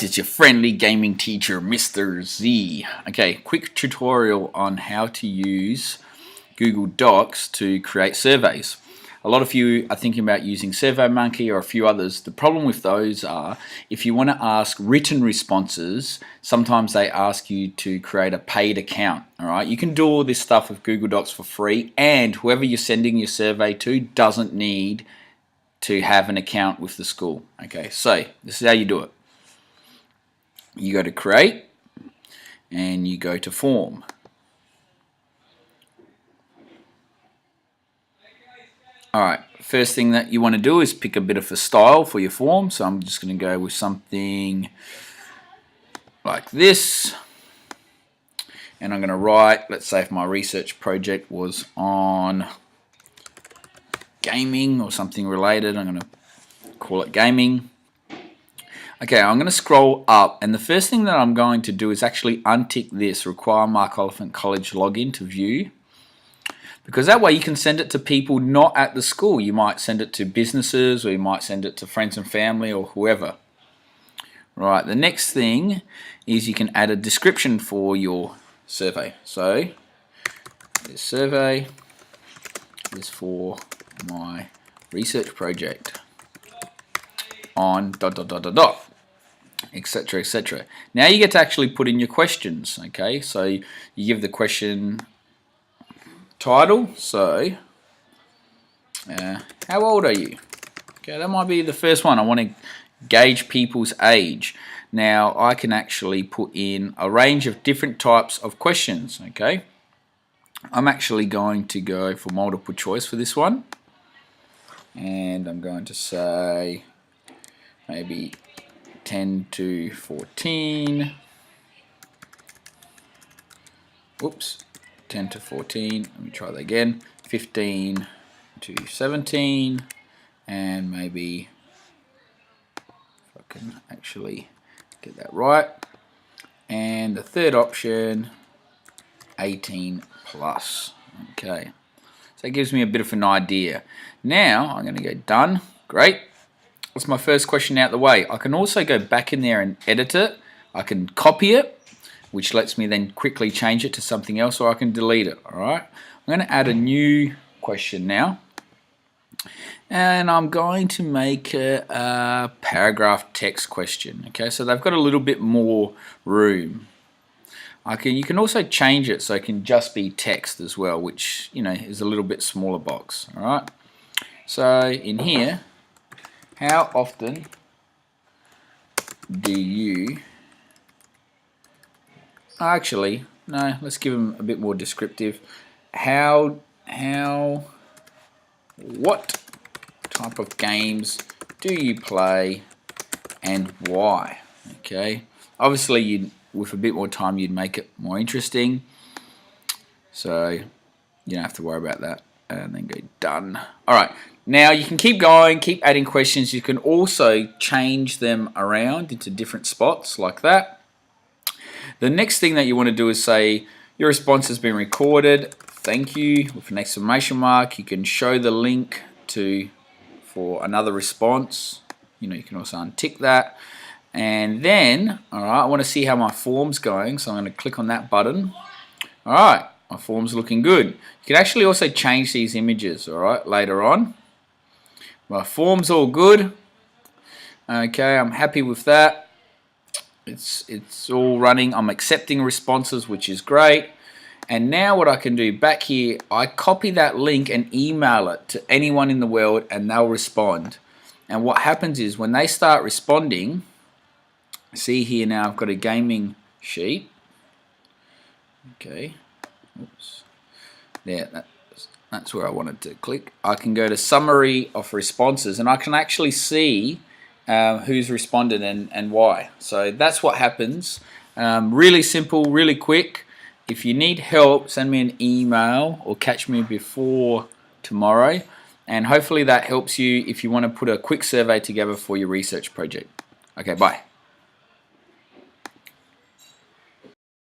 It's your friendly gaming teacher, Mr. Z. Okay, quick tutorial on how to use Google Docs to create surveys. A lot of you are thinking about using SurveyMonkey or a few others. The problem with those are if you want to ask written responses, sometimes they ask you to create a paid account. All right, you can do all this stuff with Google Docs for free, and whoever you're sending your survey to doesn't need to have an account with the school. Okay, so this is how you do it. You go to create and you go to form. Alright, first thing that you want to do is pick a bit of a style for your form. So I'm just going to go with something like this. And I'm going to write, let's say if my research project was on gaming or something related, I'm going to call it gaming. Okay, I'm going to scroll up, and the first thing that I'm going to do is actually untick this, require Mark Oliphant College login to view, because that way you can send it to people not at the school. You might send it to businesses, or you might send it to friends and family or whoever. Right, the next thing is you can add a description for your survey. So, this survey is for my research project on ... etc, etc. Now you get to actually put in your questions. Okay, so you give the question title. So how old are you? Okay, that might be the first one. I want to gauge people's age. Now I can actually put in a range of different types of questions. Okay, I'm actually going to go for multiple choice for this one, and I'm going to say maybe 10 to 14. Whoops, 10 to 14. Let me try that again. 15 to 17, and maybe if I can actually get that right. And the third option, 18 plus. Okay, so it gives me a bit of an idea. Now I'm going to go done. Great. That's my first question out the way. I can also go back in there and edit it. I can copy it, which lets me then quickly change it to something else, or I can delete it. All right. I'm going to add a new question now, and I'm going to make a paragraph text question. Okay, so they've got a little bit more room. You can also change it so it can just be text as well, which is a little bit smaller box. All right. So in here, how often do you... Actually, no, let's give them a bit more descriptive. What type of games do you play and why? Okay, obviously with a bit more time you'd make it more interesting, so you don't have to worry about that. And then go done. Alright, now you can keep going, keep adding questions. You can also change them around into different spots like that. The next thing that you want to do is say your response has been recorded, thank you, with an exclamation mark. You can show the link for another response. You can also untick that. And then, alright, I want to see how my form's going, so I'm going to click on that button. Alright, my form's looking good. You can actually also change these images, alright, later on. My form's all good. Okay, I'm happy with that. It's all running. I'm accepting responses, which is great. And now what I can do back here, I copy that link and email it to anyone in the world, and they'll respond. And what happens is when they start responding, see here now I've got a gaming sheet. Okay. Oops. There, that's where I wanted to click. I can go to summary of responses, and I can actually see who's responded and why. So that's what happens. Really simple, really quick. If you need help, send me an email or catch me before tomorrow, and hopefully that helps you if you want to put a quick survey together for your research project. Okay, bye.